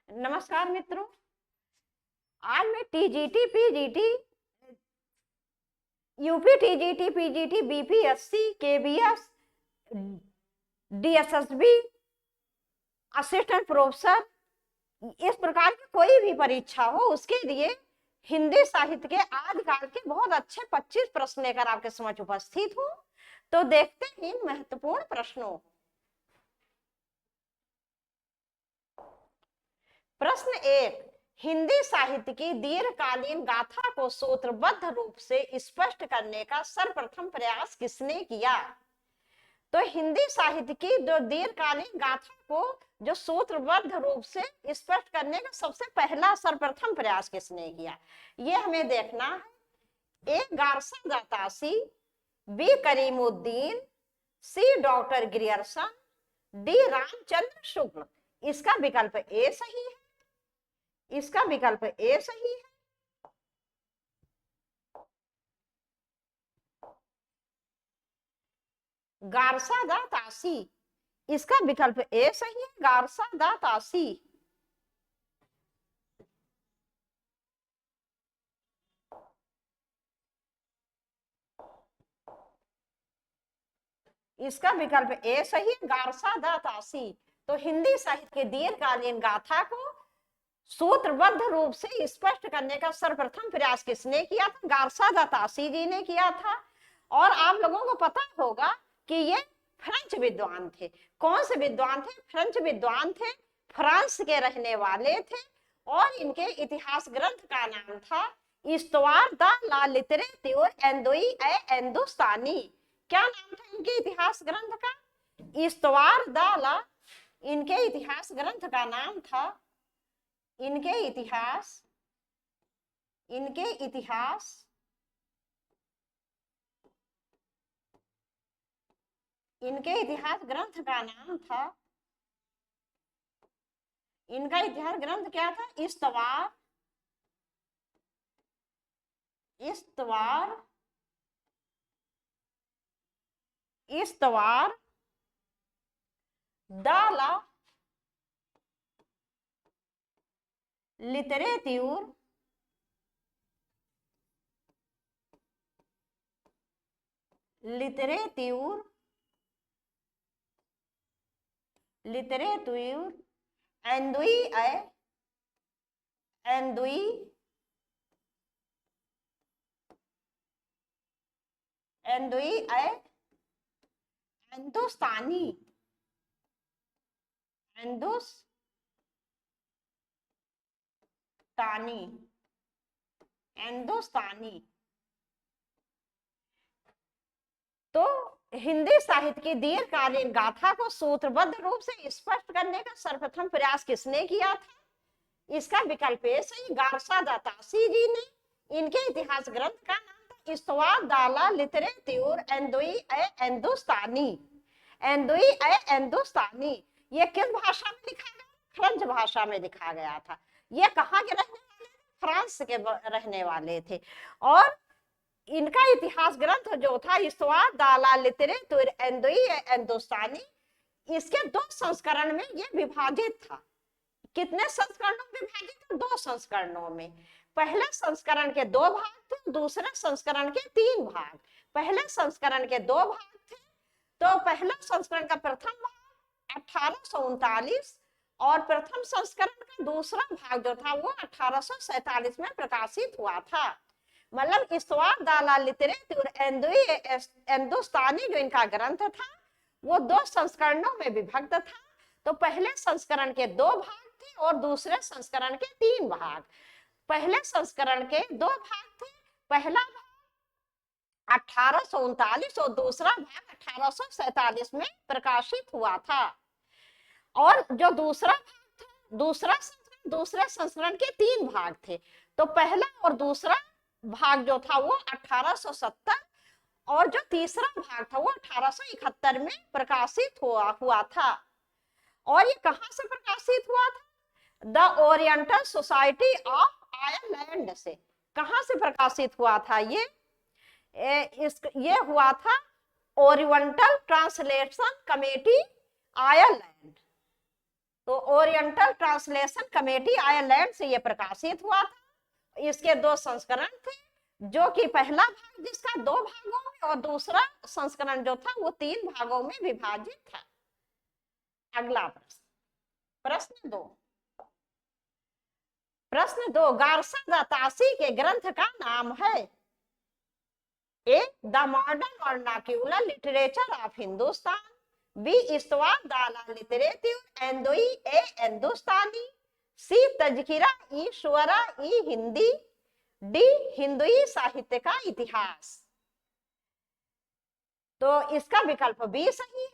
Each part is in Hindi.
नमस्कार मित्रों, आज मैं TGT, PGT, UP TGT, PGT, BPSC, KBS, DSSB, assistant professor, इस प्रकार की कोई भी परीक्षा हो उसके लिए हिंदी साहित्य के आदिकाल के बहुत अच्छे 25 प्रश्न लेकर आपके समक्ष उपस्थित हूँ। तो देखते हैं इन महत्वपूर्ण प्रश्नों। प्रश्न 1, हिंदी साहित्य की दीर्घकालीन गाथा को सूत्रबद्ध रूप से स्पष्ट करने का सर्वप्रथम प्रयास किसने किया? तो हिंदी साहित्य की जो दीर्घकालीन गाथा को जो सूत्रबद्ध रूप से स्पष्ट करने का सबसे पहला सर्वप्रथम प्रयास किसने किया, ये हमें देखना है। A Garcin de Tassy, B Karimuddin, C doctor Grierson, D Ramchandra Shukla. इसका विकल्प ए सही है। इसका विकल्प ए सही है। गारसा दा तासी, इसका विकल्प ए सही है। गारसा दा तासी। इसका विकल्प ए सही है। गारसा दा तासी। तो हिंदी साहित्य के दीर्घकालीन गाथा को सूत्रबद्ध रूप से स्पष्ट करने का सर्वप्रथम प्रयास किसने किया था? गारसा दा तासी जी ने किया था। और आप लोगों को पता होगा कि ये फ्रेंच विद्वान थे। कौन से विद्वान थे? फ्रेंच विद्वान थे, फ्रांस के रहने वाले थे। और इनके इतिहास ग्रंथ का नाम था इस्तवार द ला लिटरेट्यूर हिंदुस्तानी। क्या नाम था इनके इतिहास ग्रंथ का? इस्तवार द ला। इनके इतिहास ग्रंथ का नाम था, इनके इतिहास ग्रंथ का नाम था, इनका इतिहास ग्रंथ क्या था? इस्तवार द ला लिटरेट्यूर हिंदुस्तानी। तो हिंदी साहित्य की दीर्घकालीन गाथा को सूत्रबद्ध रूप से स्पष्ट करने का सर्वप्रथम प्रयास किसने किया था? इसका विकल्प ए सही, गारसा दा तासी जी ने। इनके इतिहास ग्रंथ का नाम था इस्तवार दाला लिटरेट्यूर हिंदुस्तानी। ये किस भाषा में लिखा गया? फ्रेंच भाषा में लिखा गया था। ये कहाँ के रहने वाले थे? फ्रांस के रहने वाले थे। और इनका इतिहास ग्रंथ जो था इस्तवार दाला लिटरेट्यूर हिंदुस्तानी, इसके 2 संस्करण में ये विभाजित था। कितने संस्करणों में विभाजित? 2 संस्करणों में। पहले संस्करण के 2 भाग थे, दूसरे संस्करण के 3 भाग। पहले संस्करण के 2 भाग थे। तो पहला संस्करण का प्रथम भाग 1839 और प्रथम संस्करण का दूसरा भाग जो था वो 1847 में प्रकाशित हुआ था। मतलब इस्तवार दाला लिटरेट्यूर हिंदुस्तानी जो इनका ग्रंथ था वो 2 संस्करणों में विभक्त था। तो पहले संस्करण के 2 भाग थे और दूसरे संस्करण के 3 भाग। पहले संस्करण के 2 भाग थे। पहला भाग 1839 और दूसरा भाग 1847 में प्रकाशित हुआ था। और जो दूसरा भाग था, दूसरे संस्करण के 3 भाग थे। तो पहला और दूसरा भाग जो था वो 1870 और जो तीसरा भाग था वो 1871 में प्रकाशित हुआ था। और ये कहां से प्रकाशित हुआ था? The oriental society of Ireland से। कहां से प्रकाशित हुआ था ये? ये हुआ था ओरिएंटल ट्रांसलेशन कमेटी आयरलैंड। तो ओरिएंटल ट्रांसलेशन कमेटी आयरलैंड से यह प्रकाशित हुआ था। इसके 2 संस्करण थे, जो कि पहला भाग जिसका 2 भागों में और दूसरा संस्करण जो था वो 3 भागों में विभाजित था। अगला प्रश्न, प्रश्न 2 गार्सा दा तासी के ग्रंथ का नाम है। A the modern vernacular literature of Hindustan, B इस्तवाद दाला लिटरेटिव एंदोई ए हिंदुस्तानी, सी तजकिरा ई शुअरा ई हिंदी, डी हिंदुई साहित्य का इतिहास। तो इसका विकल्प बी सही है,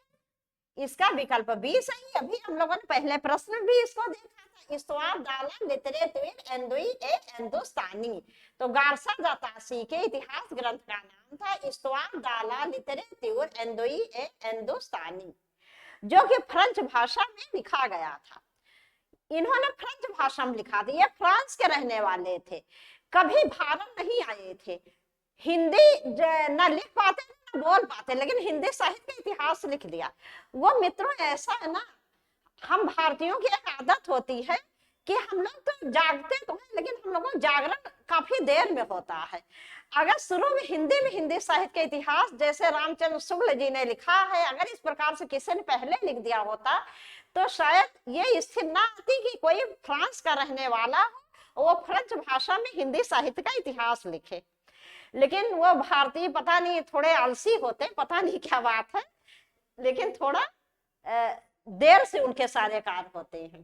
इसका विकल्प बी सही। अभी हम लोगों ने पहले प्रश्न भी इसको देखा था, इस्तवाद दाला लिटरेटिव एंदोई ए हिंदुस्तानी। तो गार्सा दा तासी के इतिहास ग्रंथ का नाम था इस्तवाद दाला लिटरेटिव एंदोई ए हिंदुस्तानी, जो कि फ्रेंच भाषा में लिखा गया था। इन्होंने फ्रेंच भाषा में लिखा था। ये फ्रांस के रहने वाले थे, कभी भारत नहीं आए थे, हिंदी न लिख पाते न बोल पाते, लेकिन हिंदी साहित्य का इतिहास लिख दिया। वो मित्रों ऐसा है ना, हम भारतीयों की एक आदत होती है कि हम लोग तो जागते तो हैं, लेकिन हम लोगों को जागरण काफी देर में होता है। अगर शुरू में हिंदी साहित्य का इतिहास जैसे रामचंद्र शुक्ल जी ने लिखा है, अगर इस प्रकार से किसी ने पहले लिख दिया होता तो शायद ये स्थिति ना आती कि कोई फ्रांस का रहने वाला हो, वो फ्रेंच भाषा में हिंदी साहित्य का इतिहास लिखे। लेकिन वो भारतीय पता नहीं थोड़े आलसी होते, पता नहीं क्या बात है, लेकिन थोड़ा देर से उनके सारे कार्य होते हैं।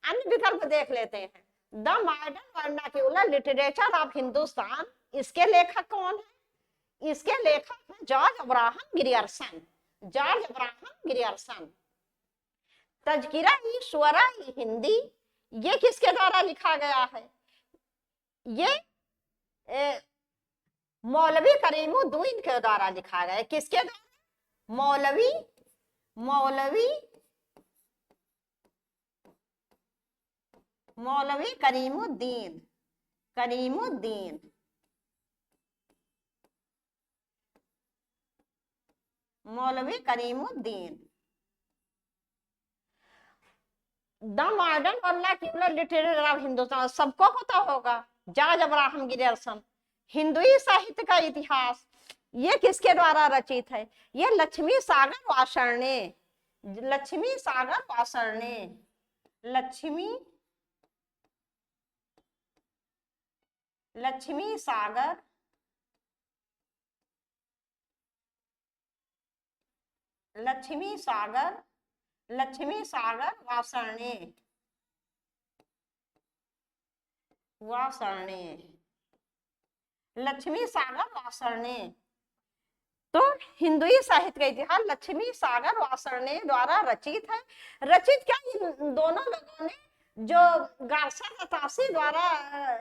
अन्य विकल्प देख लेते हैं। The modern vernacular literature of Hindustan, इसके लेखक कौन है? इसके लेखक है George Abraham Grierson, George Abraham Grierson. Tazkira e Shuara e Hindi, ये किसके द्वारा लिखा गया है? ये मौलवी करीमुद्दीन के द्वारा लिखा गया है। किसके द्वारा? मौलवी करीमुद्दीन, मौलवी Karimuddin. The modern vernacular literature of Hindustan सबको पता होगा, जॉर्ज अब्राहम ग्रियर्सन। हिंदुई साहित्य का इतिहास, ये किसके द्वारा रचित है? ये लक्ष्मी सागर वासरणे, लक्ष्मी सागर वासरणे, लक्ष्मी सागर वासरणे, लक्ष्मी सागर वासरणे। तो हिंदुई साहित्य का इतिहास लक्ष्मी सागर वासरणे द्वारा रचित है। रचित क्या, इन दोनों लोगों ने जो गार्सा दा तासी द्वारा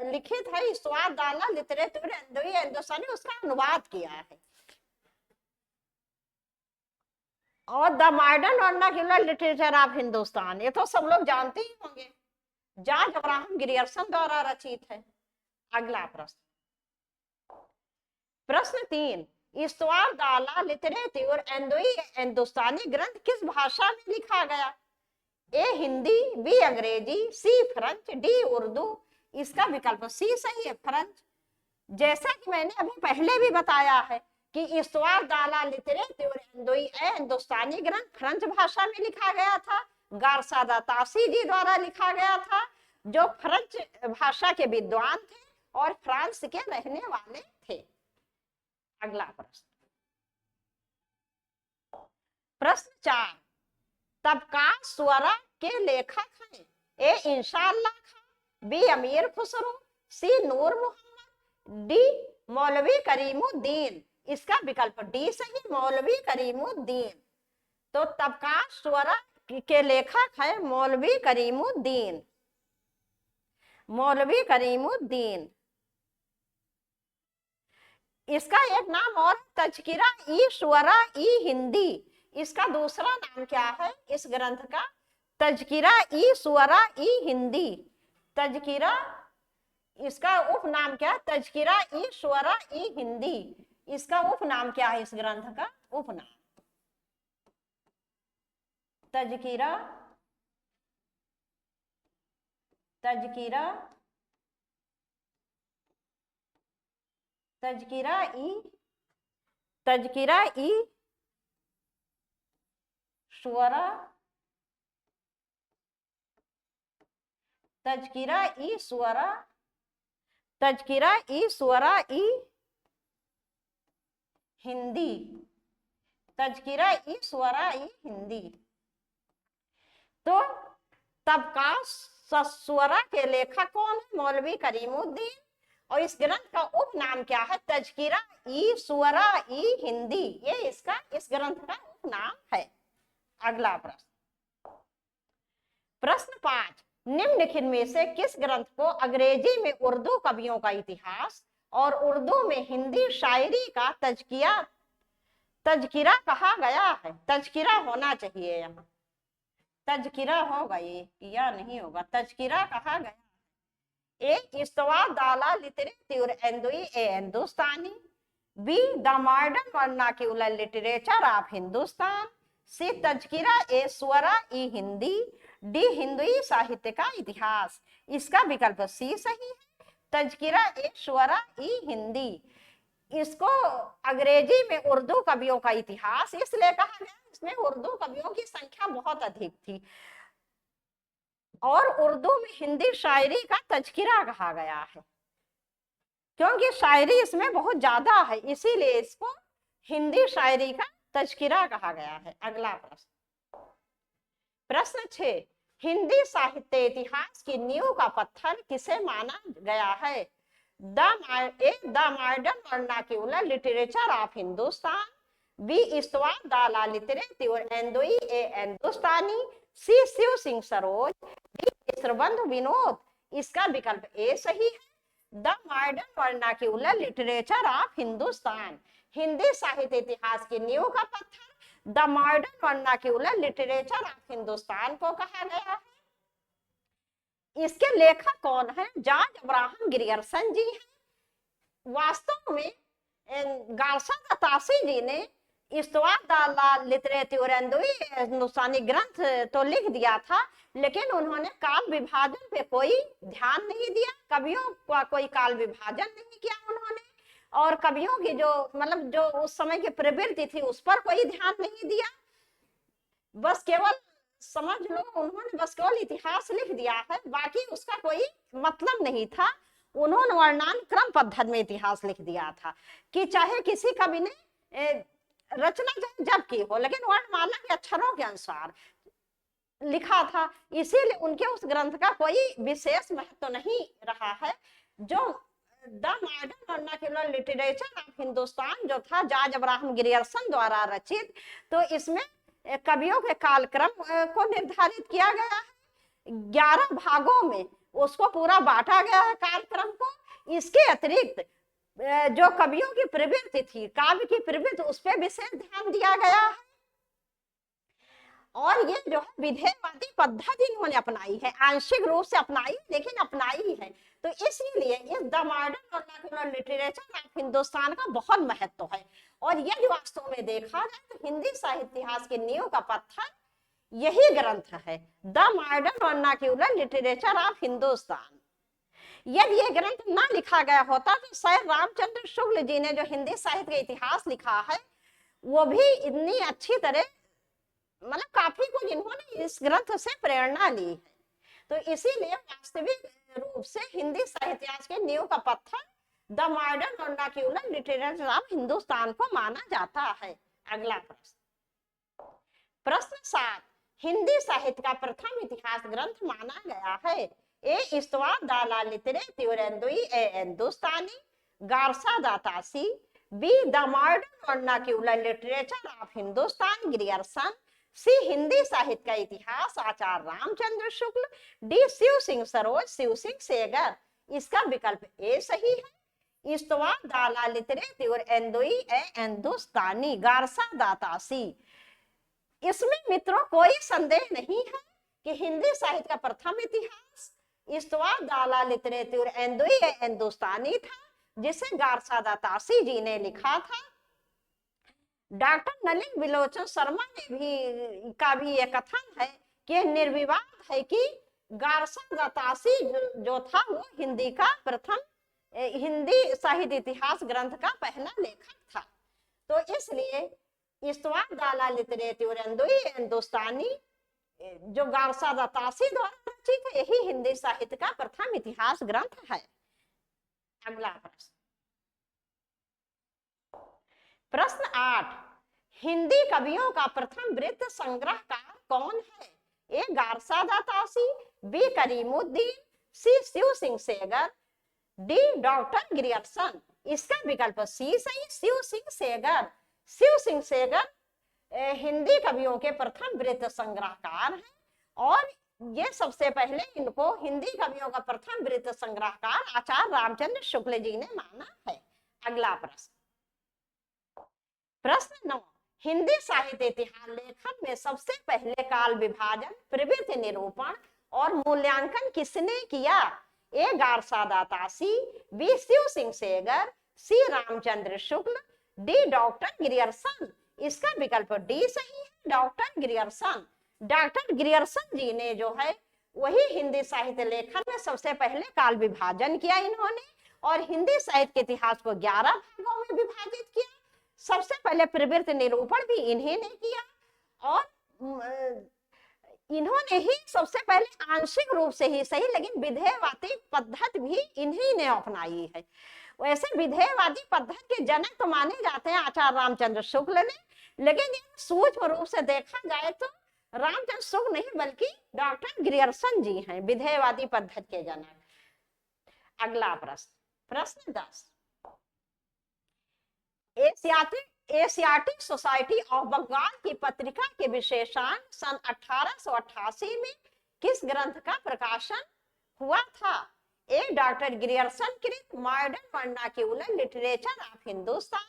लिखित है इस्तवाद दाला लिटरेचर एंदोई हिंदुस्तानी, उसका अनुवाद किया है। और the modern vernacular literature of Hindustan, ये तो सब लोग जानते ही होंगे, जॉर्ज अब्राहम ग्रियर्सन द्वारा रचित है। अगला प्रश्न, प्रश्न 3 इस्तवाद दाला लिटरेचर एंदोई हिंदुस्तानी ग्रंथ किस भाषा में लिखा गया? ए हिंदी, बी अंग्रेजी, सी फ्रेंच, डी उर्दू। इसका विकल्प सी सही है, फ्रेंच। जैसा कि मैंने अभी पहले भी बताया है कि इस्तवाद दाला लिटरेचर एंदोई हिंदुस्तानी ग्रंथ फ्रेंच भाषा में लिखा गया था, गार्सा दा तासी जी द्वारा लिखा गया था, जो फ्रेंच भाषा के विद्वान थे और फ्रांस के रहने वाले थे। अगला प्रश्न, प्रश्न 4 तबकात सुअरा के लेखक हैं। ए इंशाअल्लाह खान, बी अमीर खुसरो, सी नूर मोहम्मद, डी मौलवी करीमुद्दीन। इसका विकल्प डी सही, मौलवी करीमुद्दीन। तो तबकात सुअरा के लेखक है मौलवी करीमुद्दीन, मौलवी करीमुद्दीन। इसका एक नाम और तजकिरा ई शुअरा ई हिंदी। इसका दूसरा नाम क्या है इस ग्रंथ का? तजकिरा ई शुअरा ई हिंदी। तजकिरा, इसका उपनाम क्या? तजकिरा ई शुअरा ई हिंदी। इसका उपनाम क्या है इस ग्रंथ का? उपनाम तजकिरा तजकिरा तजकिरा ई तजकिरा ई शुअरा तजकिरा ई शुअरा तजकिरा ई शुअरा ई हिंदी तजकिरा ई शुअरा ई हिंदी। तो तबका शुअरा के लेखक कौन है? मौलवी करीमुद्दीन। और इस ग्रंथ का उपनाम क्या है? तजकिरा ई शुअरा ई हिंदी, ये इसका इस ग्रंथ का उपनाम है। अगला प्रश्न, प्रश्न 5, निम्नलिखित में से किस ग्रंथ को अंग्रेजी में उर्दू कवियों का इतिहास और उर्दू में हिंदी शायरी का तजकिरा कहा गया है? तजकिरा होना चाहिए, यहाँ तजकिरा होगा ये या नहीं होगा? तजकिरा कहा गया। ए इस्तवा दाला लिटरेचर एंदुई ए Hindustani, B the modern vernacular literature of Hindustan, C Tazkira e Shuara e Hindi, D Hindui साहित्य का इतिहास। इसका विकल्प सी सही है, तजकिरा ए स्वरा ई हिंदी। इसको अंग्रेजी में उर्दू कवियों का इतिहास इसलिए कहा गया, इसमें उर्दू कवियों की संख्या बहुत अधिक थी और उर्दू में हिंदी शायरी का तजकिरा कहा गया है, क्योंकि शायरी इसमें बहुत ज्यादा है, इसीलिए इसको हिंदी शायरी का तजकिरा कहा गया है। अगला प्रश्न, प्रश्न 6, हिंदी साहित्य इतिहास की नींव का पत्थर किसे माना गया है? The modern vernacular literature of Hindustan, B इस्तवा दाला लिटरेचर एंदुई ए हिंदुस्तानी, सी शिव सिंह सरोज, डी मिश्रबंधु विनोद। इसका विकल्प ए सही है, the modern vernacular literature of Hindustan. Hindi साहित्य इतिहास की नींव का पत्थर the modern vernacular literature of Hindustan को कहा गया है। इसके लेखक कौन है? जॉर्ज अब्राहम ग्रियर्सन जी हैं। वास्तव में गार्सा दत्तासी जी ने इस्तवा दाला लिटरेचर एंदुई हिंदुस्तानी ग्रंथ तो लिख दिया था, लेकिन उन्होंने काल विभाजन पे कोई ध्यान नहीं दिया, कवियों का कोई काल विभाजन नहीं किया उन्होंने, और कवियों की जो मतलब जो उस समय की प्रवृत्ति थी उस पर कोई ध्यान नहीं दिया। बस केवल समझ लो उन्होंने बस केवल इतिहास लिख दिया है, बाकी उसका कोई मतलब नहीं था। उन्होंने वर्णन क्रम पद्धति में इतिहास लिख दिया था कि चाहे किसी कवि ने रचना जब की हो, लेकिन वर्णमाला के अक्षरों के अनुसार लिखा था, इसीलिए उनके उस ग्रंथ का कोई विशेष महत्व नहीं रहा है। जो the modern vernacular literature of Hindustan जो था जॉर्ज अब्राहम ग्रियर्सन द्वारा रचित, तो इसमें कवियों के कालक्रम को निर्धारित किया गया है, 11 भागों में उसको पूरा बांटा गया है कालक्रम को। इसके अतिरिक्त जो कवियों की प्रवृत्ति थी, काव्य की प्रवृत्ति, उस पर विशेष ध्यान दिया गया है। और ये जो है विधेयवादी पद्धति इन्होंने अपनाई है, आंशिक रूप से अपनाई लेकिन अपनाई है। तो इसीलिए इस the modern vernacular literature of Hindustan का बहुत महत्व है। और यदि वास्तव में देखा जाए तो हिंदी साहित्य इतिहास की नींव का पत्थर यही ग्रंथ है, the modern vernacular literature of Hindustan. यदि ये ग्रंथ ना लिखा गया होता तो शायद रामचंद्र शुक्ल जी ने जो हिंदी साहित्य का इतिहास लिखा है वो भी इतनी अच्छी तरह मतलब काफी कुछ इन्होंने इस ग्रंथ से प्रेरणा ली है। तो इसीलिए वास्तविक रूप से हिंदी साहित्य इतिहास के नींव का पत्थर the modern vernacular literature of Hindustan को माना जाता है। अगला प्रश्न, प्रश्न 7, हिंदी साहित्य का प्रथम इतिहास ग्रंथ माना गया है? ए इस्तवा दाला लिटरेचर एंदुई ए Hindustani, Garcin de Tassy, B the modern vernacular literature of Hindustan Grierson, C Hindi साहित्य का इतिहास आचार्य रामचंद्र शुक्ल, डी शिव सिंह सरोज शिव सिंह सेगर। इसका विकल्प ए सही है, इस्तवा दाला लिटरेचर एंदुई ए हिंदुस्तानी, गार्सा दातासी। इसमें मित्रों कोई संदेह नहीं है कि हिंदी साहित्य का प्रथम इतिहास इस्तवा दाला लिटरेचर एंदुई ए हिंदुस्तानी था, जिसे गार्सा दातासी जी ने लिखा था। डॉक्टर नलिन बिलोचन शर्मा ने भी का भी यह कथन है कि निर्विवाद है कि गारसा दातासी जो था वो हिंदी का प्रथम हिंदी साहित्य इतिहास ग्रंथ का पहला लेखक था। तो इसलिए इस्तवा दाला लिटरेचर हिंदुस्तानी जो गारसा दातासी द्वारा रचित है, यही हिंदी साहित्य का प्रथम इतिहास ग्रंथ है। अगला प्रश्न, प्रश्न 8, हिंदी कवियों का प्रथम वृत्त संग्रहकार कौन है? A Garcin de Tassy, B Karimuddin, C Shiv Singh Sengar, D doctor Grierson. इसका विकल्प सी सही, शिव सिंह सेगर। शिव सिंह सेगर हिंदी कवियों के प्रथम वृत्त संग्रहकार हैं और ये सबसे पहले इनको हिंदी कवियों का प्रथम वृत्त संग्रहकार आचार्य रामचंद्र शुक्ल जी ने माना है। अगला प्रश्न, प्रश्न 9, हिंदी साहित्य इतिहास लेखन में सबसे पहले काल विभाजन, प्रवृत्ति निरूपण और मूल्यांकन किसने किया? ए Garcin de Tassy, B Shiv Singh सेगर, सी Ramchandra Shukla, D doctor Grierson. इसका विकल्प डी सही है, डॉक्टर ग्रियर्सन। डॉक्टर ग्रियर्सन जी ने जो है वही हिंदी साहित्य लेखन में सबसे पहले काल विभाजन किया इन्होंने और हिंदी साहित्य के इतिहास को 11 भागों में विभाजित किया। सबसे पहले प्रवृत्ति निरूपण भी इन्हीं ने किया और इन्होंने ही सबसे पहले आंशिक रूप से ही सही लेकिन विधेयवादी पद्धति भी इन्हीं ने अपनाई है। वैसे विधेयवादी पद्धति के जनक तो माने जाते हैं आचार्य रामचंद्र शुक्ल ने, लेकिन सूक्ष्म रूप से देखा जाए तो रामचंद्र शुक्ल नहीं बल्कि डॉक्टर ग्रियर्सन जी हैं विधेयवादी पद्धति के जनक। अगला प्रश्न, प्रश्न 10, एशियाटिक सोसाइटी ऑफ बंगाल की पत्रिका के विशेषांक सन 1888 में किस ग्रंथ का प्रकाशन हुआ था? ए डॉक्टर ग्रियर्सन कृत modern vernacular literature of Hindustan,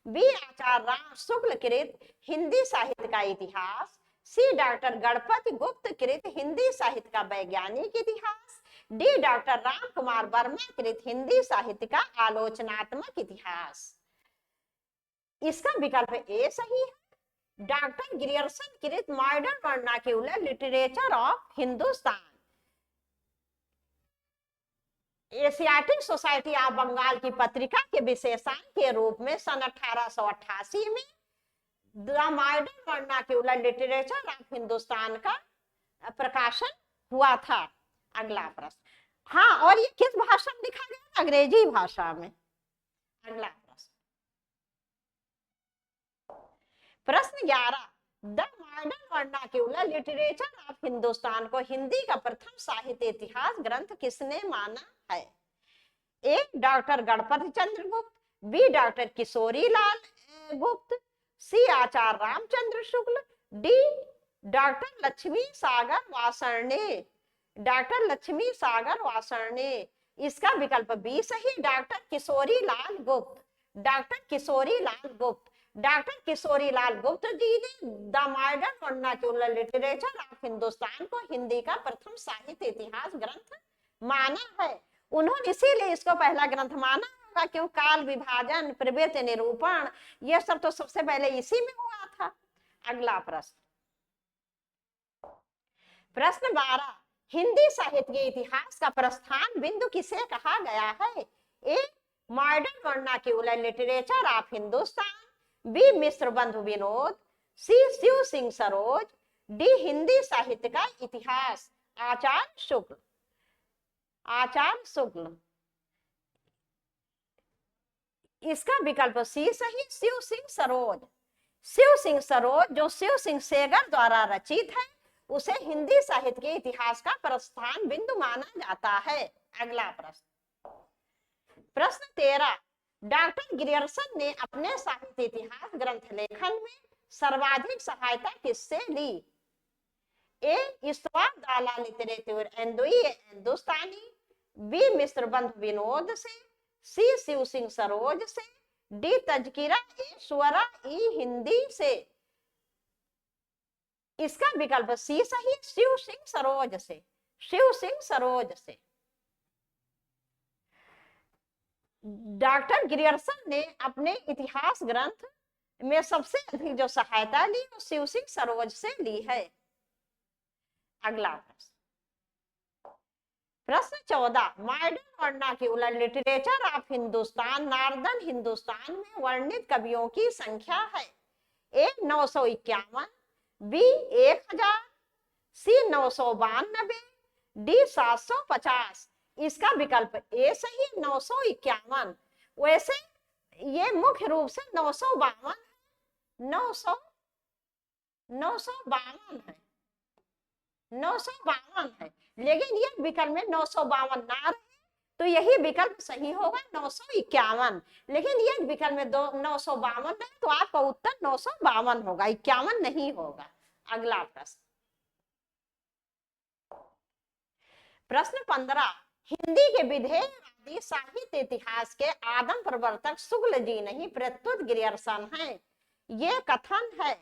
B Acharya Ram Shukla कृत हिंदी साहित्य का इतिहास, सी डॉक्टर गणपति गुप्त कृत हिंदी साहित्य का वैज्ञानिक इतिहास, डी डॉक्टर राम कुमार वर्मा कृत हिंदी साहित्य का आलोचनात्मक इतिहास। इसका विकल्प ए सही है, डॉक्टर ग्रियर्सन कृत modern vernacular literature of Hindustan. Asiatic Society of Bengal की पत्रिका के विशेषांक के रूप में सन 1888 में the modern vernacular literature of Hindustan का प्रकाशन हुआ था। अगला प्रश्न, हाँ, और ये किस भाषा में लिखा गया? अंग्रेजी भाषा में। अगला प्रश्न, प्रश्न 11, the modern vernacular literature of Hindustan को हिंदी का प्रथम साहित्य इतिहास ग्रंथ किसने माना है? ए डॉक्टर गणपति चंद्र गुप्त, बी डॉक्टर किशोरी लाल गुप्त, सी आचार्य रामचंद्र शुक्ल, डी डॉक्टर लक्ष्मी सागर वासरणे। डॉक्टर लक्ष्मी सागर वासरणे। इसका विकल्प बी सही, डॉक्टर किशोरी लाल गुप्त। डॉक्टर किशोरी लाल गुप्त। डॉक्टर किशोरी लाल गुप्त जी ने the modern vernacular literature of Hindustan को हिंदी का प्रथम साहित्य इतिहास ग्रंथ माना है। उन्होंने इसीलिए इसको पहला ग्रंथ माना होगा क्यों काल विभाजन, प्रवृत्ति निरूपण ये सब तो सबसे पहले इसी में हुआ था। अगला प्रश्न, प्रश्न 12, हिंदी साहित्य के इतिहास का प्रस्थान बिंदु किसे कहा गया है? A modern vernacular literature of Hindustan, B Mishra Bandhu Vinod, C Shiv Singh Saroj, D Hindi साहित्य का इतिहास आचार्य शुक्ल। आचार्य शुक्ल। इसका विकल्प सी सही, शिव सिंह सरोज। शिव सिंह सरोज जो शिव सिंह सेगर द्वारा रचित है उसे हिंदी साहित्य के इतिहास का प्रस्थान बिंदु माना जाता है। अगला प्रश्न, प्रश्न 13, डॉक्टर ग्रियर्सन ने अपने साहित्य इतिहास ग्रंथ लेखन में सर्वाधिक सहायता किससे ली? ए इस्तवा दाला लिटरेचर हिंदुस्तानी, बी मिश्र बंधु विनोद से, सी शिव सिंह सरोज से, डी तजकिरा ए स्वरा ई हिंदी से। इसका विकल्प सी सही, शिव सिंह सरोज से। शिव सिंह सरोज से। डॉक्टर ग्रियर्सन ने अपने इतिहास ग्रंथ में सबसे अधिक जो सहायता ली वो शिव सिंह सरोज से ली है। अगला प्रश्न, प्रश्न 14, modern vernacular literature of Hindustan, northern Hindustan में वर्णित कवियों की संख्या है। ए 951, बी 1000, सी 992, डी 750। इसका विकल्प ए सही 951। वैसे ये मुख्य रूप से 952 952 है, 952 है, लेकिन ये विकल्प में 952 ना रहे तो यही विकल्प सही होगा 951। लेकिन ये विकल्प में 952 है तो आपका उत्तर 952 होगा, 51 नहीं होगा। अगला प्रश्न, प्रश्न 15, हिंदी के विधेयवादी साहित्य इतिहास के आदम प्रवर्तक शुक्ल जी नहीं प्रत्युत ग्रियर्सन है। ये कथन है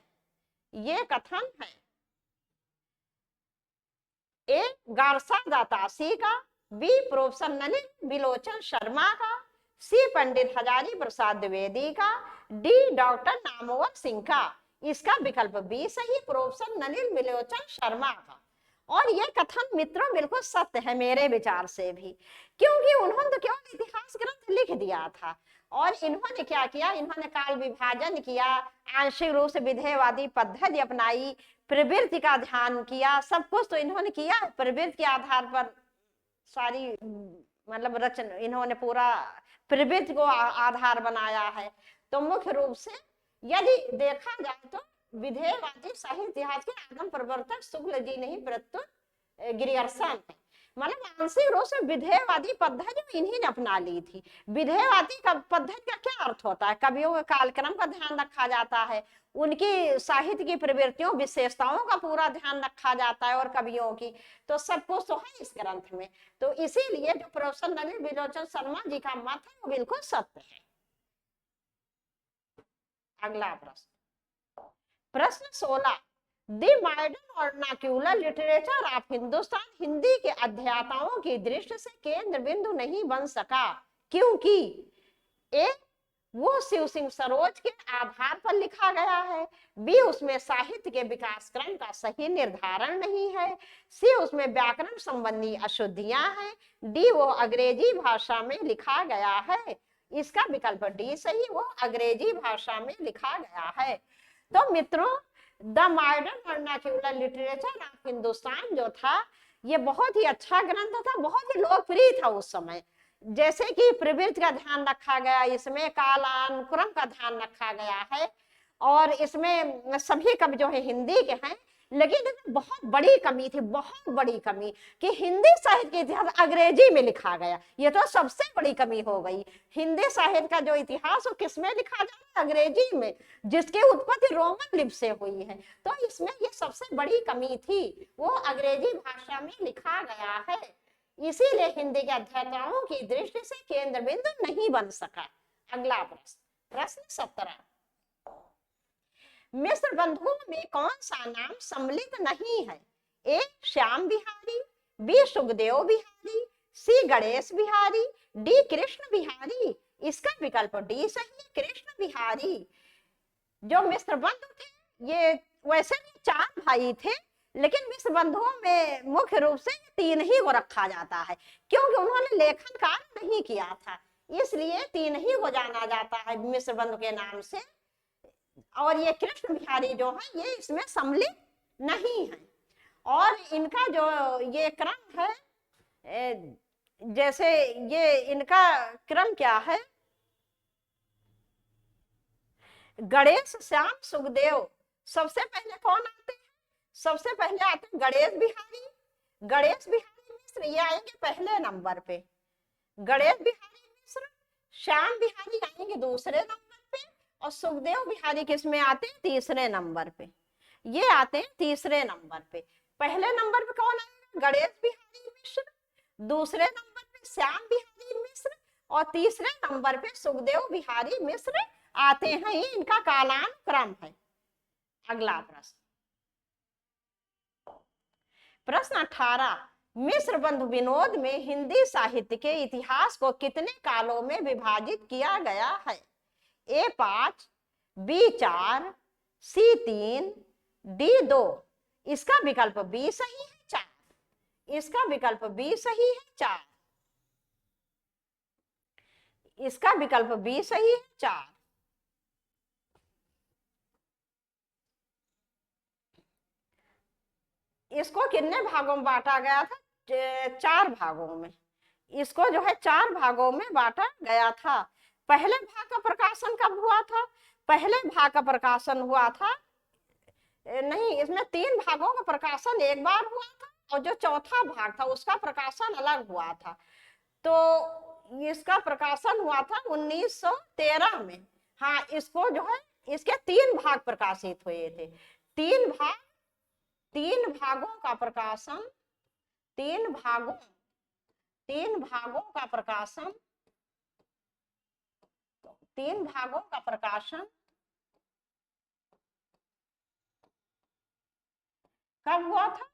ए गारसा दातासी का, बी प्रोफेसर नलिन बिलोचन शर्मा का, सी पंडित हजारी प्रसाद द्विवेदी का, डी डॉक्टर नामवर सिंह का। इसका विकल्प बी सही प्रोफेसर नलिन बिलोचन शर्मा का। और यह कथन मित्रों बिल्कुल सत्य है मेरे विचार से भी, क्योंकि उन्होंने तो केवल इतिहास ग्रंथ लिख दिया था और इन्होंने क्या किया, इन्होंने काल विभाजन किया, आंशिक रूप से विधेयवादी पद्धति अपनाई, प्रवृत्ति का ध्यान किया, सब कुछ तो इन्होंने किया। प्रवृत्ति के आधार पर सारी मतलब रचना इन्होंने पूरा प्रवृत्ति को आधार बनाया है। तो मुख्य रूप से यदि देखा जाए तो विधेयवादी साहित्य इतिहास के आदम प्रवर्तक शुक्ल जी नहीं प्रत्युत ग्रियर्सन है। मतलब आंशिक रूप से विधेयवादी पद्धति इन्हीं ने अपना ली थी। विधेयवादी का पद्धति का क्या अर्थ होता है, कवियों के कालक्रम का ध्यान रखा जाता है, उनकी साहित्य की प्रवृत्तियों विशेषताओं का पूरा ध्यान रखा जाता है और कवियों की, तो सब कुछ तो है इस ग्रंथ में। तो इसीलिए जो प्रोफेसर नलिन बिलोचन शर्मा जी का मत है वो बिल्कुल सत्य है। अगला प्रश्न, प्रश्न 16, दी modern vernacular literature of Hindustan Hindi के अध्येताओं की दृष्टि से केंद्र बिंदु नहीं बन सका क्योंकि ए वो शिव सिंह सरोज के आधार पर लिखा गया है, बी उसमें साहित्य के विकास क्रम का सही निर्धारण नहीं है, सी उसमें व्याकरण संबंधी अशुद्धियां हैं, डी वो अंग्रेजी भाषा में लिखा गया है। इसका विकल्प डी सही, वो अंग्रेजी भाषा में लिखा गया है। तो मित्रों the modern vernacular literature of Hindustan जो था ये बहुत ही अच्छा ग्रंथ था, बहुत ही लोकप्रिय था उस समय। जैसे कि प्रवृत्ति का ध्यान रखा गया, इसमें कालानुक्रम का ध्यान रखा गया है और इसमें सभी कवि जो है हिंदी के हैं। लेकिन बहुत बड़ी कमी थी, बहुत बड़ी कमी कि हिंदी साहित्य के इतिहास अंग्रेजी में लिखा गया, ये तो सबसे बड़ी कमी हो गई। हिंदी साहित्य का जो इतिहास वो किसमें लिखा जा रहा है, अंग्रेजी में, जिसकी उत्पत्ति रोमन लिपि से हुई है। तो इसमें ये सबसे बड़ी कमी थी, वो अंग्रेजी भाषा में लिखा गया है, इसीलिए हिंदी के अध्येताओं की दृष्टि से केंद्र बिंदु नहीं बन सका। अगला प्रश्न, प्रश्न 17, मिश्र बंधुओं में कौन सा नाम सम्मिलित नहीं है, ए श्याम बिहारी, बी सुखदेव बिहारी, सी गणेश बिहारी, डी कृष्ण बिहारी। इसका विकल्प डी सही, कृष्ण बिहारी। जो मिश्र बंधु थे ये वैसे भी 4 भाई थे, लेकिन मिश्र बंधुओं में मुख्य रूप से 3 ही को रखा जाता है, क्योंकि उन्होंने लेखन कार्य नहीं किया था, इसलिए 3 ही को जाना जाता है मिश्र बंधु के नाम से। और ये कृष्ण बिहारी जो है ये इसमें सम्मिलित नहीं है। और इनका जो ये क्रम है, जैसे ये इनका क्रम क्या है, गणेश श्याम सुखदेव सबसे पहले कौन आते हैं, सबसे पहले आते हैं गणेश बिहारी मिश्र, ये आएंगे पहले नंबर पे, गणेश बिहारी मिश्र, श्याम बिहारी आएंगे दूसरे नंबर पे, और सुखदेव बिहारी किसमें आते हैं, तीसरे नंबर पे। ये आते हैं तीसरे नंबर पे। पहले नंबर पे कौन आएगा, गणेश बिहारी मिश्र, दूसरे नंबर पे श्याम बिहारी मिश्र, और तीसरे नंबर पे सुखदेव बिहारी मिश्र आते हैं। ये इनका कालानुक्रम है। अगला प्रश्न, प्रश्न 18, मिश्र बंधु विनोद में हिंदी साहित्य के इतिहास को कितने कालों में विभाजित किया गया है, ए 5, बी 4, सी 3, डी 2। इसका विकल्प बी सही है, 4। इसका विकल्प बी सही है 4। इसका विकल्प बी सही है 4। इसको कितने भागों में बांटा गया था? 4 भागों में। इसको जो है 4 भागों में बांटा गया था। पहले भाग का प्रकाशन कब हुआ था? पहले भाग का प्रकाशन हुआ था, नहीं, इसमें 3 भागों का प्रकाशन एक बार हुआ था, और जो चौथा भाग था उसका प्रकाशन अलग हुआ था। तो इसका प्रकाशन हुआ था 1913 में। हाँ, इसको जो है इसके 3 भाग प्रकाशित हुए थे। 3 भागों का प्रकाशन, 3 भागों का प्रकाशन, 3 भागों का प्रकाशन कब हुआ था?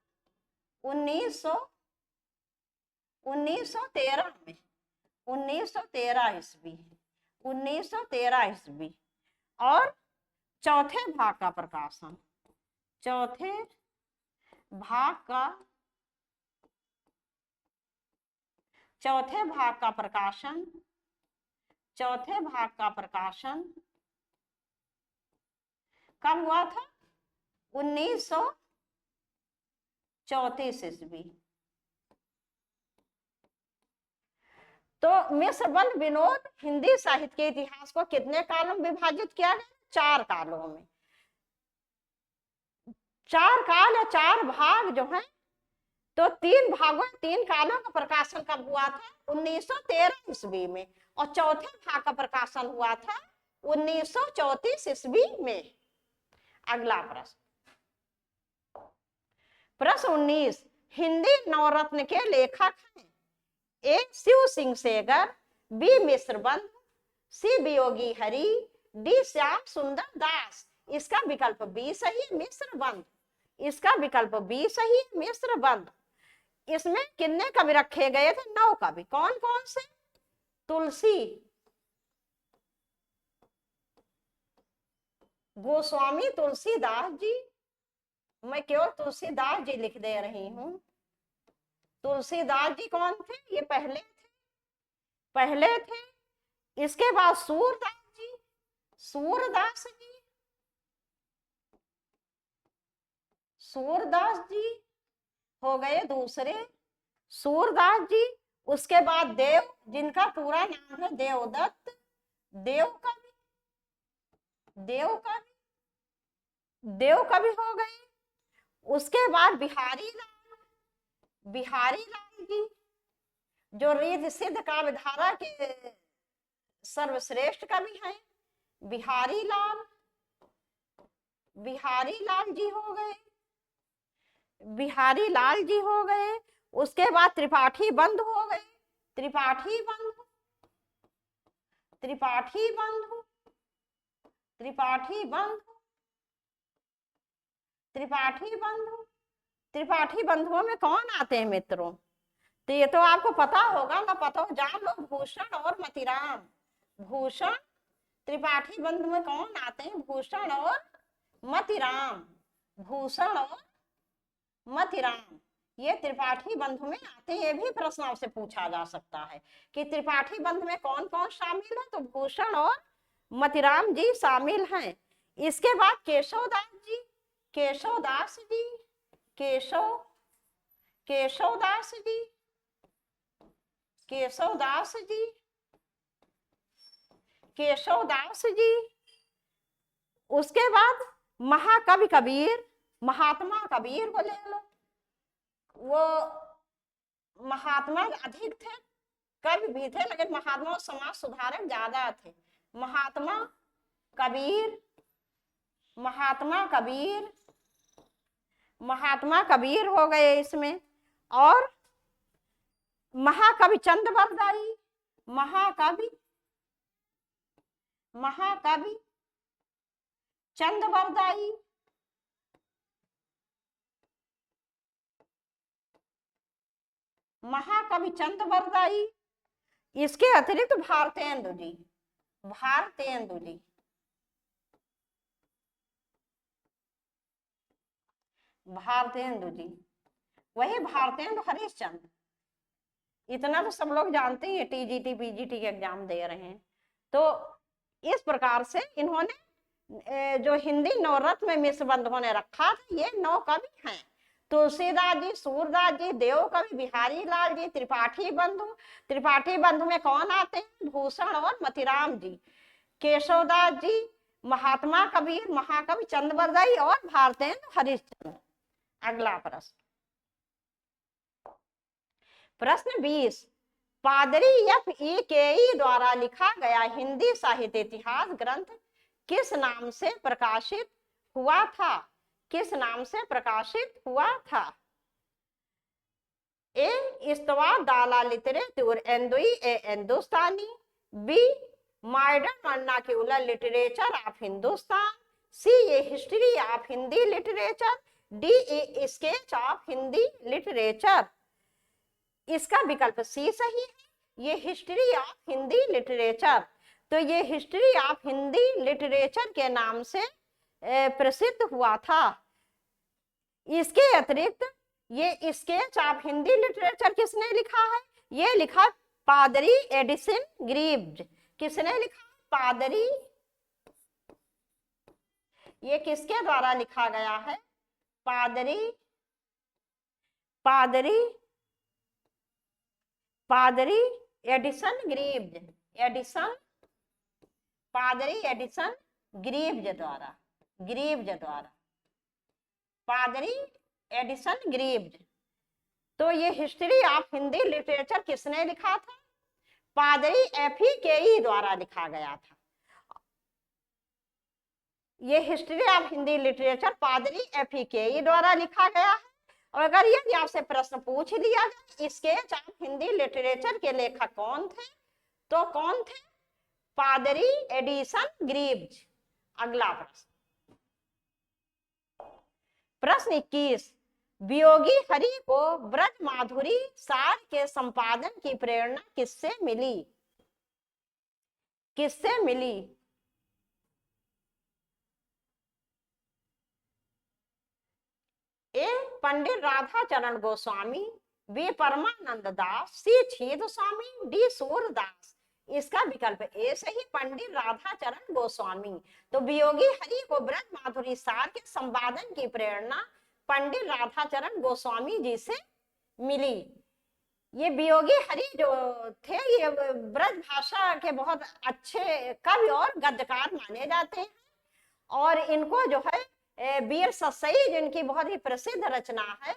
1913 में, 1913 ईस्वी, 1913 ईस्वी। और चौथे भाग का प्रकाशन, चौथे भाग का प्रकाशन, चौथे भाग का प्रकाशन कब हुआ था? 1934 ईस्वी। तो मिश्र बंद विनोद हिंदी साहित्य के इतिहास को कितने कालों में विभाजित किया गया? 4 कालों में। 4 काल या 4 भाग जो है, तो 3 भागों 3 कालों का प्रकाशन कब हुआ था? 1913 ईस्वी में। और चौथे भाग का प्रकाशन हुआ था 1934 ईस्वी में। अगला प्रश्न, प्रश्न 19, हिंदी नवरत्न के लेखक हैं? ए शिव सिंह सेगर, बी मिश्र बंद, सी वियोगी हरि, डी श्याम सुंदर दास। इसका विकल्प बी सही है, मिश्र बंद। इसका विकल्प बी सही है, मिश्र बंद। इसमें कितने कवि रखे गए थे? 9 कवि। कौन कौन से? तुलसी, गोस्वामी तुलसीदास जी, मैं केवल तुलसीदास जी लिख दे रही हूं। तुलसीदास जी कौन थे? ये पहले थे। इसके बाद सूरदास जी, सूरदास जी, सूरदास जी हो गए दूसरे, सूरदास जी। उसके बाद देव, जिनका पूरा नाम है देवदत्त, देव कवि, देव कवि, देव कवि हो गए। उसके बाद बिहारी लाल, बिहारी लाल जी, जो रिद्ध सिद्ध काव्य धारा के सर्वश्रेष्ठ कवि हैं। बिहारी लाल, बिहारी लाल जी हो गए, बिहारी लाल जी हो गए। उसके बाद त्रिपाठी बंधु हो गए, त्रिपाठी बंधु, त्रिपाठी बंधु, त्रिपाठी बंधु, त्रिपाठी बंधु। त्रिपाठी बंधुओं में कौन आते हैं मित्रों? तो ये तो आपको पता होगा, ना पता हो जान लो, भूषण और मतिराम। भूषण, त्रिपाठी बंधु में कौन आते हैं? भूषण और मतिराम, भूषण और मतिराम, ये त्रिपाठी बंधु में आते हैं। ये भी प्रश्न आपसे पूछा जा सकता है कि त्रिपाठी बंधु में कौन कौन शामिल है? तो भूषण और मतिराम जी शामिल हैं। इसके बाद केशवदास जी, केशवदास जी, केशवदास जी, केशवदास जी, केशवदास जी। उसके बाद महाकवि कबीर, महात्मा कबीर को ले लो। वो महात्मा अधिक थे, कवि भी थे, लेकिन महात्मा और समाज सुधारक ज्यादा थे। महात्मा कबीर, महात्मा कबीर, महात्मा कबीर हो गए इसमें। और महाकवि चंद्रवरदाई, महाकवि, महाकवि चंद्रवरदाई, महाकवि चंद्रवरदाई। इसके अतिरिक्त भारतेंदु जी, भारतेंदु जी, भारतेंदु जी। वही भारतेंदु हरिश्चंद्र। इतना तो सब लोग जानते हैं, टीजीटी पीजीटी के एग्जाम दे रहे हैं। तो इस प्रकार से इन्होंने जो हिंदी नवरत्न में मिश्र बंधुओं ने रखा था, ये 9 कवि हैं। तुलसीदास जी, सूरदास जी, देव कवि बिहारी लाल जी, त्रिपाठी बंधु। त्रिपाठी बंधु में कौन आते हैं? भूषण और मतीराम जी। केशवदास जी, महात्मा कबीर, महाकवि चंद्रवरदाई और भारतेंदु हरिश्चंद्र। अगला प्रश्न, प्रश्न 20, पादरी FEKE द्वारा लिखा गया हिंदी साहित्य इतिहास ग्रंथ किस नाम से प्रकाशित हुआ था? किस नाम से प्रकाशित हुआ था? ए इस्तवा दाला लिटरेचर एंदुई ए Hindustani, B modern vernacular literature of Hindustan, C a history of Hindi literature, D a sketch of Hindi literature. इसका विकल्प सी सही है, ये हिस्ट्री ऑफ हिंदी लिटरेचर। तो ये हिस्ट्री ऑफ हिंदी लिटरेचर के नाम से प्रसिद्ध हुआ था। इसके अतिरिक्त ये स्केच ऑफ हिंदी लिटरेचर किसने लिखा है? ये लिखा पादरी एडिसन ग्रीव्ज। किसने लिखा? पादरी। ये किसके द्वारा लिखा गया है? पादरी पादरी पादरी एडिसन ग्रीव्ज। एडिसन, पादरी एडिसन ग्रीव्ज द्वारा, ग्रीव्ज द्वारा, पादरी एडिसन ग्रीव्ज। तो ये हिस्ट्री ऑफ हिंदी लिटरेचर किसने लिखा था? पादरी FEKE द्वारा लिखा गया था। ये हिस्ट्री ऑफ हिंदी लिटरेचर पादरी FEKE द्वारा लिखा गया है। और अगर यदि आपसे प्रश्न पूछ लिया जाए स्केच ऑफ हिंदी लिटरेचर के लेखक कौन थे, तो कौन थे? पादरी एडिसन ग्रीव्ज। अगला प्रश्न, प्रश्न 21, वियोगी हरि को ब्रज माधुरी सार के संपादन की प्रेरणा किससे मिली? किससे मिली? ए पंडित राधाचरण गोस्वामी, बी परमानंद दास, सी छेद स्वामी, डी सूरदास। इसका विकल्प ए सही, पंडित राधाचरण गोस्वामी। तो वियोगी हरि को ब्रज माधुरी सार के संपादन की प्रेरणा पंडित राधाचरण गोस्वामी जी से मिली। ये वियोगी हरि जो थे, ये ब्रज भाषा के बहुत अच्छे कवि और गद्यकार माने जाते हैं। और इनको जो है वीर सतसई जिनकी बहुत ही प्रसिद्ध रचना है,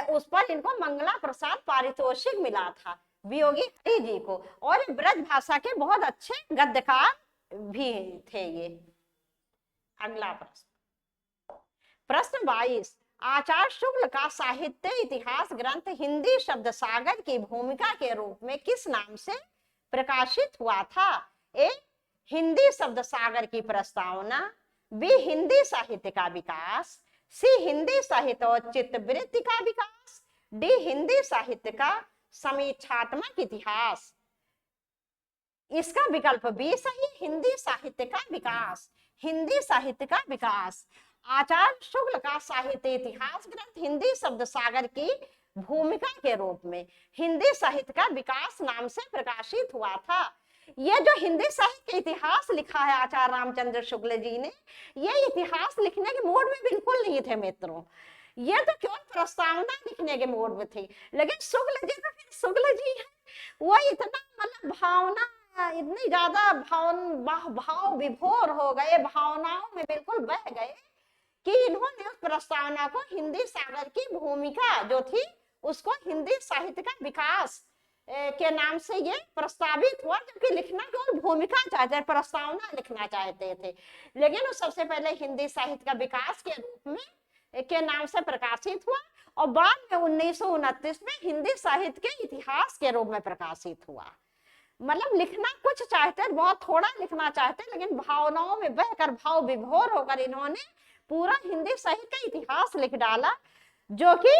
उस पर इनको मंगला प्रसाद पारितोषिक मिला था वियोगी हरि जी को। और ब्रज भाषा के बहुत अच्छे गद्यकार भी थे ये। अगला प्रश्न, प्रश्न 22, आचार्य शुक्ल का साहित्य इतिहास ग्रंथ हिंदी शब्द सागर की भूमिका के रूप में किस नाम से प्रकाशित हुआ था? ए हिंदी शब्द सागर की प्रस्तावना, बी हिंदी साहित्य का विकास, सी हिंदी साहित्य और चित्तवृत्ति का विकास, डी हिंदी साहित्य का समीक्षात्मक इतिहास। इसका विकल्प बी सही, हिंदी साहित्य का विकास। हिंदी साहित्य का विकास। आचार्य शुक्ल का साहित्य इतिहास ग्रंथ हिंदी शब्द सागर की भूमिका के रूप में हिंदी साहित्य का विकास नाम से प्रकाशित हुआ था। ये जो हिंदी साहित्य इतिहास लिखा है आचार्य रामचंद्र शुक्ल जी ने, ये इतिहास लिखने के मूड में बिल्कुल नहीं थे मित्रों। ये तो केवल प्रस्तावना लिखने के मूड में थी। लेकिन शुक्ल जी तो फिर शुक्ल जी है, वो इतना मतलब भावना, इतनी ज्यादा भाव विभोर हो गए, भावनाओं में बिल्कुल बह गए कि इन्होंने उस प्रस्तावना को हिंदी सागर की भूमिका जो थी उसको हिंदी साहित्य का विकास के नाम से ये प्रस्तावित हुआ, क्योंकि लिखना केवल भूमिका चाहते, प्रस्तावना लिखना चाहते थे। लेकिन वो सबसे पहले हिंदी साहित्य का विकास के रूप में के नाम से प्रकाशित हुआ और बाद में 1929 में हिंदी साहित्य के इतिहास के रूप में प्रकाशित हुआ। मतलब लिखना कुछ चाहते, बहुत थोड़ा लिखना चाहते, लेकिन भावनाओं में बहकर भाव विभोर होकर इन्होंने पूरा हिंदी साहित्य का इतिहास लिख डाला, जो कि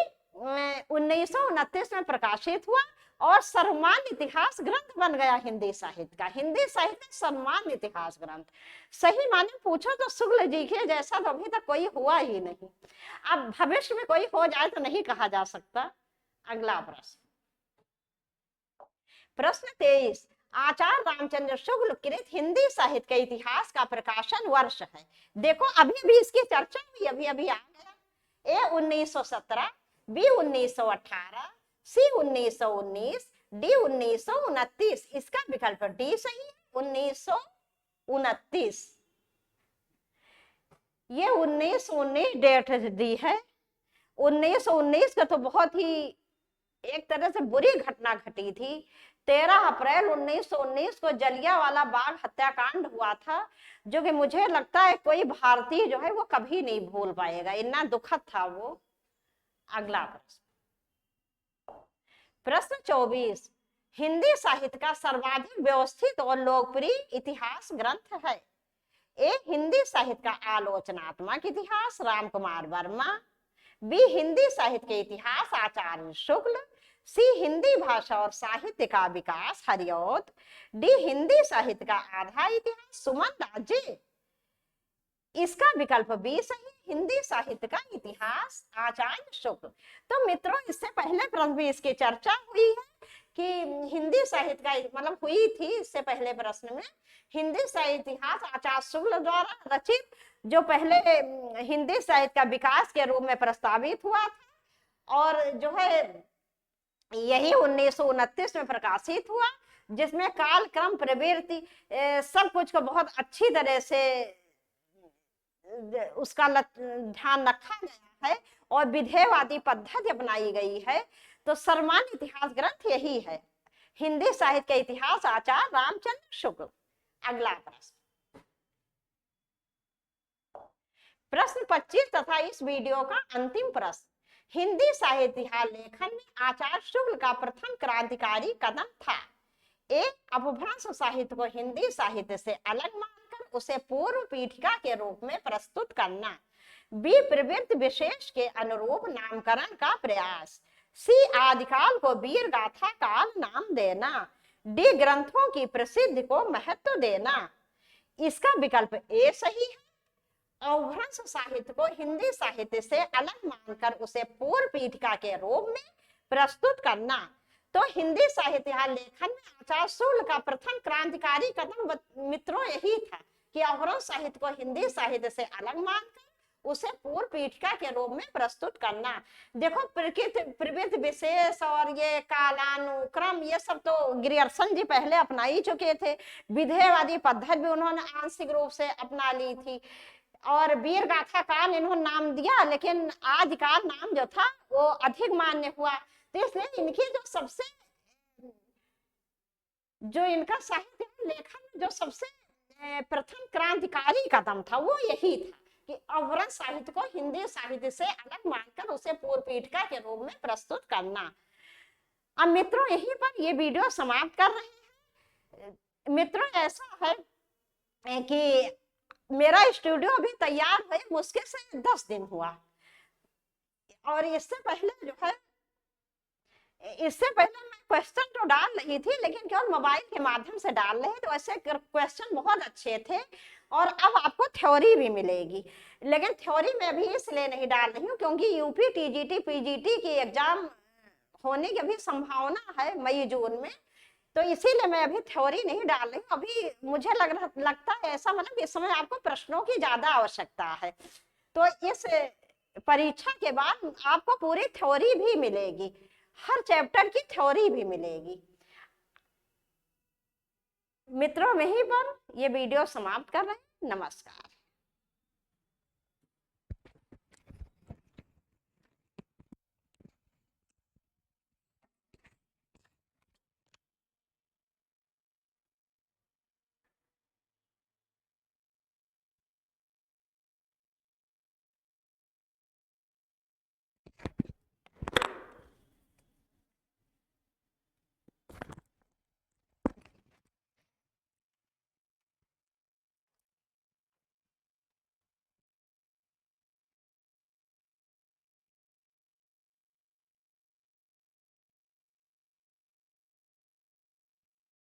1929 में प्रकाशित हुआ और सर्वमान्य इतिहास ग्रंथ बन गया हिंदी साहित्य का। हिंदी साहित्य सर्वमान्य इतिहास ग्रंथ। सही माने पूछो तो शुक्ल जी के जैसा तो अभी तक कोई हुआ ही नहीं। अब भविष्य में कोई हो जाए तो नहीं कहा जा सकता। अगला प्रश्न, प्रश्न 23, आचार्य रामचंद्र शुक्ल कृत हिंदी साहित्य के इतिहास का प्रकाशन वर्ष है। देखो अभी भी इसकी चर्चा हुई, अभी अभी आ गया। ए 1917, बी 1918, सी 1919, डी 1929। इसका विकल्प डी सही है, 1929। ये 1919 डेट दी है। 1919 का तो बहुत ही एक तरह से बुरी घटना घटी थी। 13 अप्रैल 1919 को जलियांवाला बाग हत्याकांड हुआ था, जो कि मुझे लगता है कोई भारतीय जो है वो कभी नहीं भूल पाएगा, इतना दुखद था वो। अगला प्रश्न, प्रश्न 24, हिंदी साहित्य का सर्वाधिक व्यवस्थित और लोकप्रिय इतिहास ग्रंथ है। ए हिंदी साहित्य का आलोचनात्मक इतिहास राम कुमार वर्मा, बी हिंदी साहित्य के इतिहास आचार्य शुक्ल, सी हिंदी भाषा और साहित्य का विकास हरिऔध, डी हिंदी साहित्य का आधा इतिहास सुमन राजे। इसका विकल्प बी सही, हिंदी साहित्य का इतिहास आचार्य शुक्ल। तो मित्रों इससे पहले प्रश्न भी इसकी चर्चा हुई है कि हिंदी साहित्य का मतलब हुई थी इससे पहले प्रश्न में। हिंदी साहित्य इतिहास आचार्य शुक्ल द्वारा रचित, जो पहले हिंदी साहित्य का विकास के रूप में प्रस्तावित हुआ था, और जो है यही 1929 में प्रकाशित हुआ, जिसमें कालक्रम प्रवृत्ति सब कुछ को बहुत अच्छी तरह से उसका ध्यान रखा गया है और विधेयवादी पद्धति अपनाई गई है। तो सर्वमान्य इतिहास ग्रंथ यही है, हिंदी साहित्य का इतिहास आचार्य रामचंद्र शुक्ल। अगला प्रश्न, प्रश्न 25 तथा इस वीडियो का अंतिम प्रश्न, हिंदी साहित्य इतिहास लेखन में आचार्य शुक्ल का प्रथम क्रांतिकारी कदम था। ए अपभ्रंश साहित्य को हिंदी साहित्य से अलग मानकर उसे पूर्व पीठिका के रूप में प्रस्तुत करना, बी प्रवृत्ति विशेष के अनुरूप नामकरण का प्रयास, सी आदिकाल को वीर गाथा काल नाम देना, डी ग्रंथों की प्रसिद्धि को महत्व देना। इसका विकल्प ए सही है, अपभ्रंश साहित्य को हिंदी साहित्य से अलग मानकर उसे पूर्व पीठिका के रूप में प्रस्तुत करना। तो हिंदी साहित्य लेखन में आचार्य शुक्ल का प्रथम क्रांतिकारी कदम मित्रों यही था कि अपभ्रंश साहित्य को हिंदी साहित्य से अलग मानकर उसे पूर्व पीठिका के रूप में प्रस्तुत करना। देखो प्रवृत्ति विशेष और ये कालानुक्रम ये सब तो ग्रियर्सन जी पहले अपना ही चुके थे, विधेयवादी पद्धति भी उन्होंने आंशिक रूप से अपना ली थी, और वीर गाथा काल इन्होंने नाम दिया, लेकिन आदिकाल नाम जो था वो अधिक मान्य हुआ। तो इसलिए इनकी जो सबसे जो इनका साहित्य लेखन जो सबसे प्रथम क्रांतिकारी कदम था वो यही था कि अपभ्रंश साहित्य को हिंदी साहित्य से अलग मानकर उसे पूर्व पीठिका के रूप में प्रस्तुत करना। अब मित्रों यहीं पर ये वीडियो समाप्त कर रहे हैं। मित्रों ऐसा है कि मेरा स्टूडियो अभी तैयार हुए मुश्किल से 10 दिन हुआ, और इससे पहले जो है मैं क्वेश्चन तो डाल रही थी, लेकिन केवल मोबाइल के माध्यम से डाल रहे तो ऐसे क्वेश्चन बहुत अच्छे थे, और अब आपको थ्योरी भी मिलेगी। लेकिन थ्योरी में भी इसलिए नहीं डाल रही हूँ क्योंकि यूपी टीजीटी पीजीटी की एग्जाम होने की अभी संभावना है मई जून में, तो इसीलिए मैं अभी थ्योरी नहीं डाल रही हूँ। अभी मुझे लगता है ऐसा, मतलब इस समय आपको प्रश्नों की ज्यादा आवश्यकता है, तो इस परीक्षा के बाद आपको पूरी थ्योरी भी मिलेगी, हर चैप्टर की थ्योरी भी मिलेगी। मित्रों यहीं पर ये वीडियो समाप्त कर रहे हैं। नमस्कार।